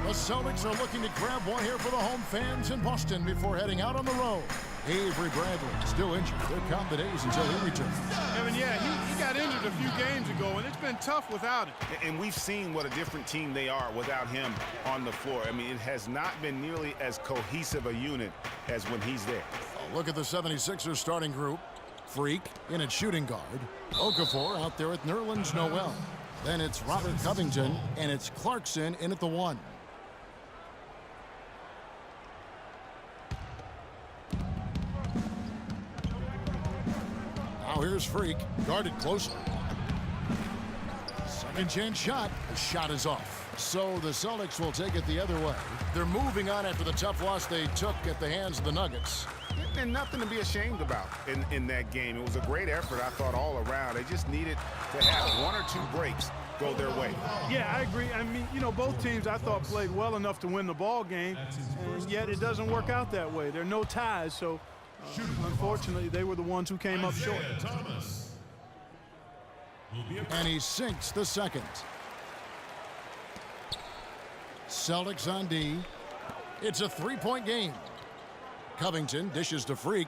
The Celtics are looking to grab one here for the home fans in Boston before heading out on the road. Avery Bradley still injured. They're counting the days until he returns. Evan, yeah, he got injured a few games ago, and it's been tough without him. And we've seen what a different team they are without him on the floor. I mean, it has not been nearly as cohesive a unit as when he's there. Look at the 76ers starting group. Freak in at shooting guard. Okafor out there at Nerlens Noel. Then it's Robert Covington, and it's Clarkson in at the 1. Now here's Freak, guarded closely. Second chance shot. The shot is off. So the Celtics will take it the other way. They're moving on after the tough loss they took at the hands of the Nuggets. And nothing to be ashamed about in that game. It was a great effort, I thought, all around. They just needed to have 1 or 2 breaks go their way. Yeah, I agree. I mean, you know, both teams I thought played well enough to win the ball game, and yet it doesn't work out that way. There are no ties, so unfortunately they were the ones who came up short. And he sinks the second. Celtics on D. It's a 3-point game. Covington dishes to Freak.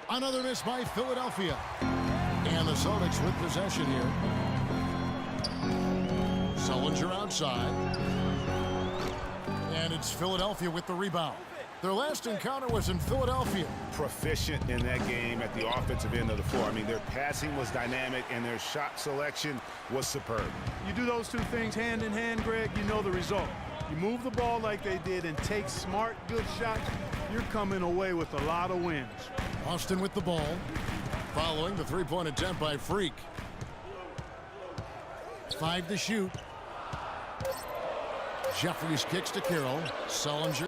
Another miss by Philadelphia. And the Celtics with possession here. Sullinger outside. And it's Philadelphia with the rebound. Their last encounter was in Philadelphia. Proficient in that game at the offensive end of the floor. I mean, their passing was dynamic and their shot selection was superb. You do those two things hand in hand, Greg, you know the result. You move the ball like they did and take smart, good shots, you're coming away with a lot of wins. Austin with the ball. Following the 3-point attempt by Freak. 5 to shoot. Jeffries kicks to Carroll. Sullinger.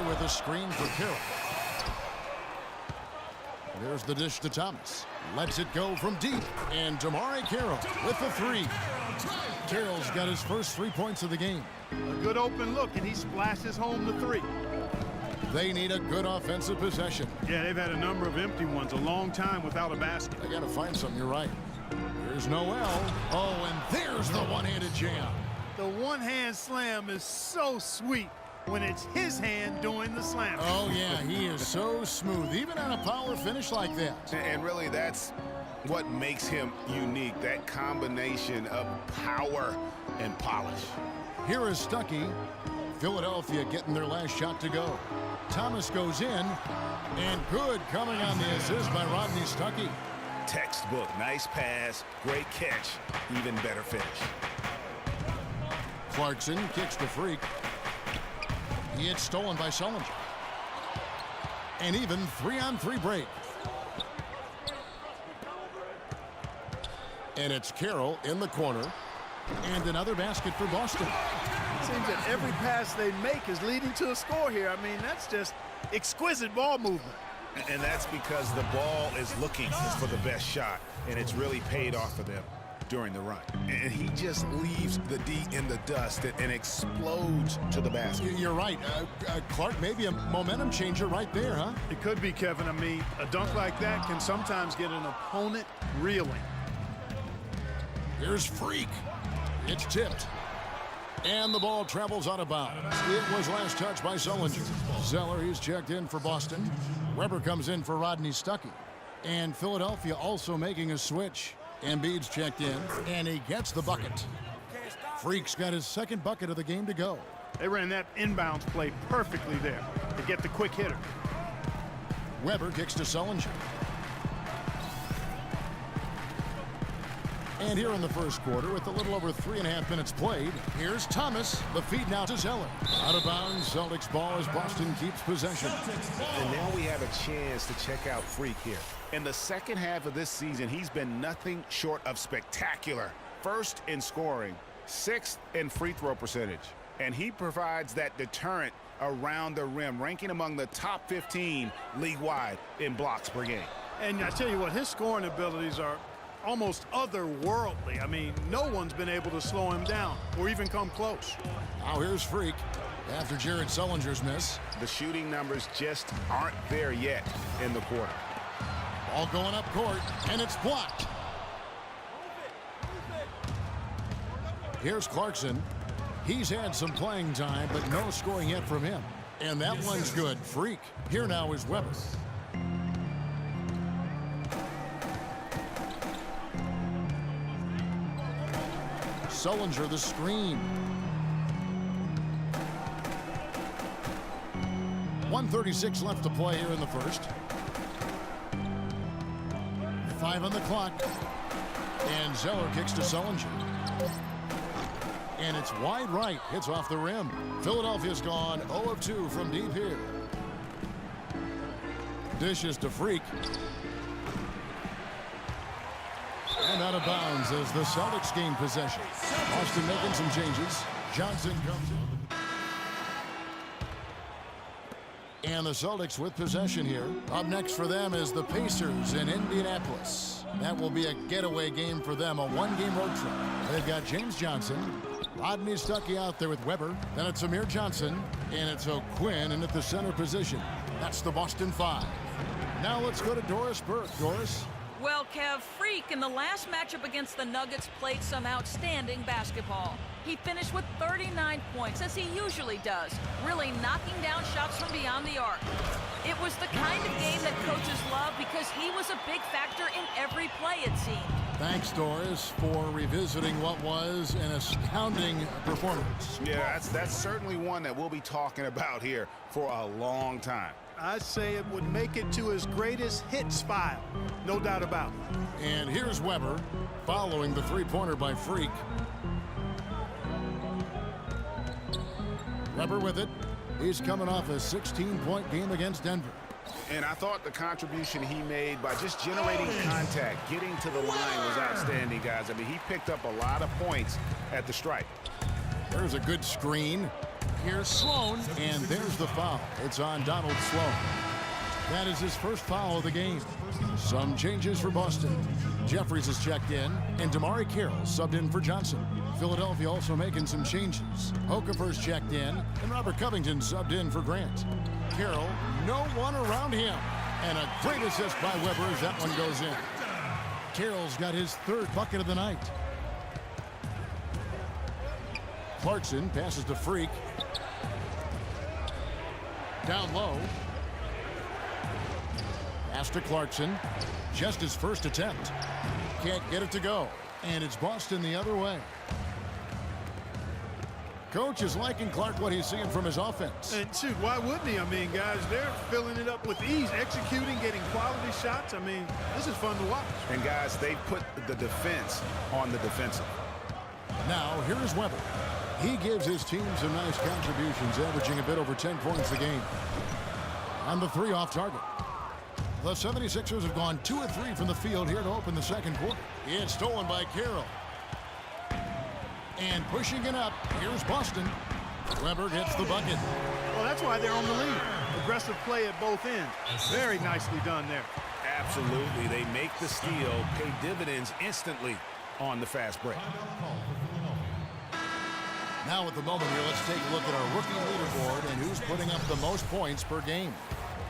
With a screen for Carroll. There's the dish to Thomas. Lets it go from deep. And DeMarre Carroll with the 3. Carroll's got his first 3 points of the game. A good open look, and he splashes home the 3. They need a good offensive possession. Yeah, they've had a number of empty ones, a long time without a basket. They got to find something, you're right. Here's Noel. Oh, and there's the one-handed jam. The one-hand slam is so sweet when it's his hand doing the slam. Oh, yeah, he is so smooth, even on a power finish like that. And really, that's what makes him unique, that combination of power and polish. Here is Stuckey. Philadelphia getting their last shot to go. Thomas goes in, and good coming on the assist by Rodney Stuckey. Textbook, nice pass, great catch, even better finish. Clarkson kicks the Freak. He hits stolen by Sullinger. And even 3-on-3 break. And it's Carroll in the corner. And another basket for Boston. It seems that every pass they make is leading to a score here. I mean, that's just exquisite ball movement. And that's because the ball is looking for the best shot, and it's really paid off for them during the run. And he just leaves the D in the dust and explodes to the basket. You're right. Clark, maybe a momentum changer right there, huh? It could be, Kevin. I mean, a dunk like that can sometimes get an opponent reeling. Here's Freak. It's tipped. And the ball travels out of bounds. It was last touched by Sullinger. Zeller, he's checked in for Boston. Weber comes in for Rodney Stuckey. And Philadelphia also making a switch. Embiid's checked in, and he gets the bucket. Freak's got his second bucket of the game to go. They ran that inbounds play perfectly there to get the quick hitter. Weber kicks to Sullinger. And here in the first quarter, with a little over 3.5 minutes played, here's Thomas. The feed now to Zeller. Out of bounds, Celtics ball as Boston keeps possession. And now we have a chance to check out Freak here. In the second half of this season, he's been nothing short of spectacular. First in scoring, 6th in free throw percentage. And he provides that deterrent around the rim, ranking among the top 15 league-wide in blocks per game. And I tell you what, his scoring abilities are almost otherworldly. I mean, no one's been able to slow him down or even come close. Now here's Freak after Jared Sullinger's miss. The shooting numbers just aren't there yet in the quarter. Ball going up court, and it's blocked. Here's Clarkson. He's had some playing time, but no scoring yet from him. And that one's good. Freak. Here now is Weber. Sullinger the screen. 1:36 left to play here in the first. 5 on the clock. And Zeller kicks to Sullinger. And it's wide right. Hits off the rim. Philadelphia's gone 0 of 2 from deep here. Dishes to Freak. And out of bounds as the Celtics gain possession. Boston making some changes. Johnson comes in. And the Celtics with possession here. Up next for them is the Pacers in Indianapolis. That will be a getaway game for them, a one-game road trip. They've got James Johnson, Rodney Stuckey out there with Weber. Then it's Amir Johnson, and it's O'Quinn in at the center position. That's the Boston Five. Now let's go to Doris Burke. Doris? Well, Kev, Freak in the last matchup against the Nuggets played some outstanding basketball. He finished with 39 points, as he usually does, really knocking down shots from beyond the arc. It was the kind of game that coaches love because he was a big factor in every play, it seemed. Thanks, Doris, for revisiting what was an astounding performance. Yeah, that's certainly one that we'll be talking about here for a long time. I'd say it would make it to his greatest hits file. No doubt about it. And here's Weber following the three-pointer by Freak. Weber with it. He's coming off a 16-point game against Denver. And I thought the contribution he made by just generating contact, getting to the line was outstanding, guys. I mean, he picked up a lot of points at the stripe. There's a good screen. Here's Sloan, and there's the foul. It's on Donald Sloan. That is his first foul of the game. Some changes for Boston. Jeffries is checked in, and Damari Carroll subbed in for Johnson. Philadelphia also making some changes. Okafor's checked in, and Robert Covington subbed in for Grant. Carroll, no one around him. And a great assist by Weber as that one goes in. Carroll's got his third bucket of the night. Clarkson passes to Freak. Down low. Pass to Clarkson. Just his first attempt. Can't get it to go. And it's Boston the other way. Coach is liking Clark what he's seeing from his offense. And shoot, why wouldn't he? I mean, guys, they're filling it up with ease, executing, getting quality shots. I mean, this is fun to watch. And guys, they put the defense on the defensive. Now, here is Weber. He gives his team some nice contributions, averaging a bit over 10 points a game. On the three off target. The 76ers have gone 2 of 3 from the field here to open the second quarter. It's stolen by Carroll. And pushing it up, here's Boston. Weber gets the bucket. Well, that's why they're on the lead. Aggressive play at both ends. Very nicely done there. Absolutely. They make the steal, pay dividends instantly on the fast break. Now at the moment here, let's take a look at our rookie leaderboard and who's putting up the most points per game.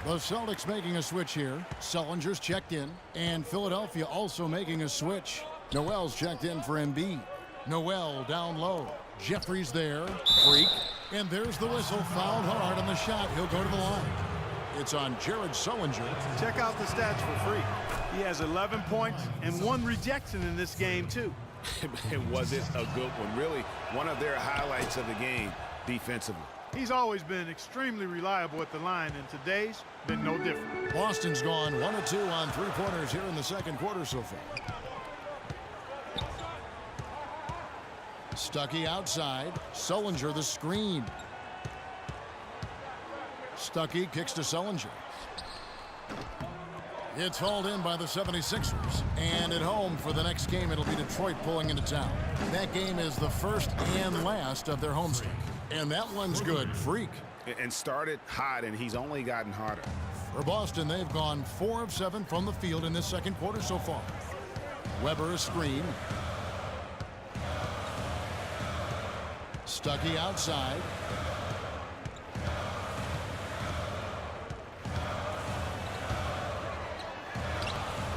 The Celtics making a switch here. Sullinger's checked in. And Philadelphia also making a switch. Noel's checked in for Embiid. Noel down low. Jeffries there. Freak. And there's the whistle. Fouled hard on the shot. He'll go to the line. It's on Jared Sullinger. Check out the stats for Freak. He has 11 points and 1 rejection in this game, too. And was it a good one? Really, one of their highlights of the game defensively. He's always been extremely reliable at the line, and today's been no different. Boston's gone 1 of 2 on three-pointers here in the second quarter so far. Stuckey outside. Sullinger the screen. Stuckey kicks to Sullinger. It's hauled in by the 76ers. And at home for the next game, it'll be Detroit pulling into town. That game is the first and last of their homestand. And that one's good. Freak. And started hot, and he's only gotten hotter. For Boston, they've gone 4 of 7 from the field in this second quarter so far. Weber a screen. Stuckey outside.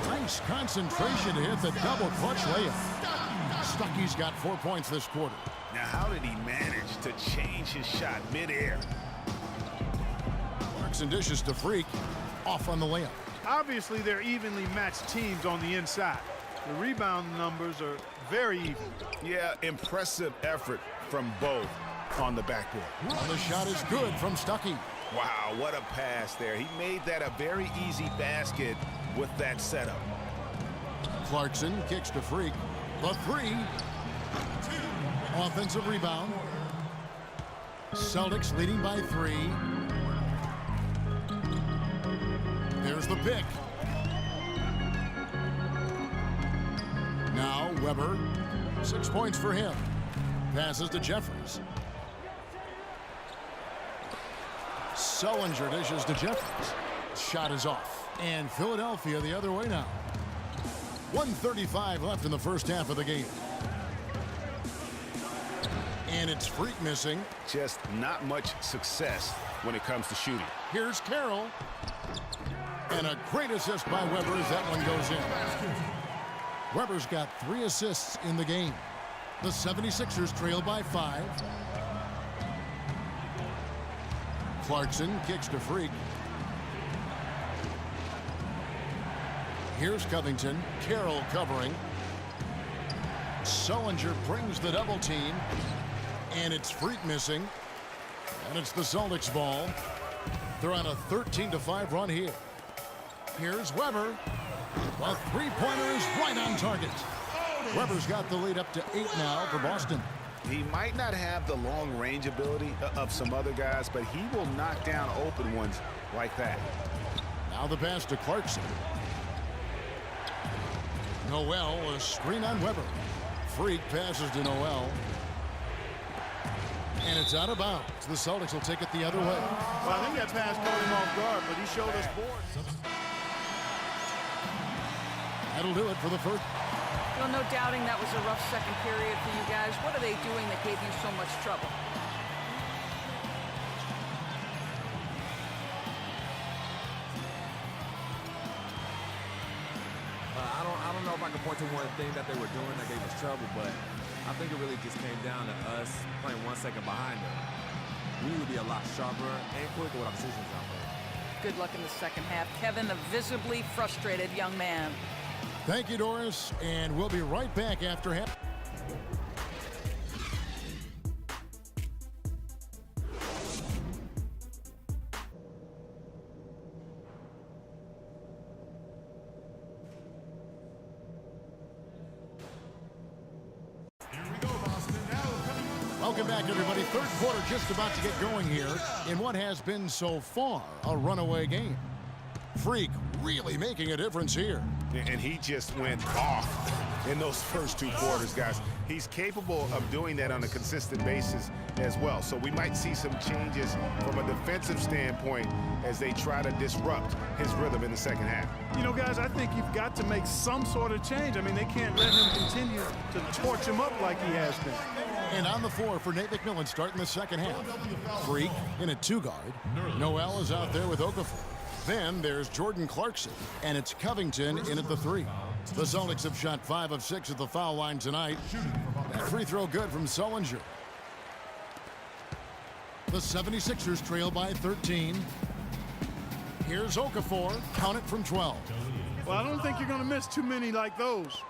Nice concentration to hit the double clutch layup. Stuckey's got 4 points this quarter. Now, how did he manage to change his shot midair? Clarkson dishes to Freak. Off on the layup. Obviously, they're evenly matched teams on the inside. The rebound numbers are very even. Yeah, impressive effort from both on the backboard. And the shot is good from Stuckey. Wow, what a pass there. He made that a very easy basket with that setup. Clarkson kicks to Freak. The three. Offensive rebound. Celtics leading by 3. There's the pick. Now Weber. 6 points for him. Passes to Jeffries. Sullinger dishes to Jeffries. Shot is off. And Philadelphia the other way now. 1:35 left in the first half of the game. And it's Freak missing. Just not much success when it comes to shooting. Here's Carroll. And a great assist by Weber as that one goes in. Weber's got 3 assists in the game. The 76ers trail by 5. Clarkson kicks to Freak. Here's Covington. Carroll covering. Sullinger brings the double team. And it's Freak missing. And it's the Celtics ball. They're on a 13-5 run here. Here's Weber. The three-pointer is right on target. Weber's got the lead up to 8 now for Boston. He might not have the long-range ability of some other guys, but he will knock down open ones like that. Now the pass to Clarkson. Noel, a screen on Weber. Freak passes to Noel. And it's out of bounds. The Celtics will take it the other way. Well, I think that pass caught him off guard, but he showed us boards. That'll do it for the first. Well, no doubting that was a rough second period for you guys. What are they doing that gave you so much trouble? I don't know if I can point to one thing that they were doing that gave us trouble, but I think it really just came down to us playing 1 second behind them. We need to be a lot sharper and quicker with our decisions out there. Good luck in the second half. Kevin, a visibly frustrated young man. Thank you, Doris, and we'll be right back after half. Welcome back, everybody. Third quarter just about to get going here in what has been so far a runaway game. Freak really making a difference here. And he just went off in those first 2 quarters, guys. He's capable of doing that on a consistent basis as well. So we might see some changes from a defensive standpoint as they try to disrupt his rhythm in the second half. You know, guys, I think you've got to make some sort of change. I mean, they can't let him continue to torch him up like he has been. And on the floor for Nate McMillan starting the second half. Freak in a 2-guard. Noel is out there with Okafor. Then there's Jordan Clarkson, and it's Covington in at the 3. The Celtics have shot 5 of 6 at the foul line tonight. That free throw good from Sullinger. The 76ers trail by 13. Here's Okafor, count it from 12. Well, I don't think you're going to miss too many like those.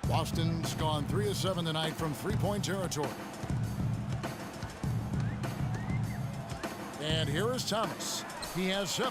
Boston's gone 3 of 7 tonight from three-point territory. And here is Thomas. He has 7.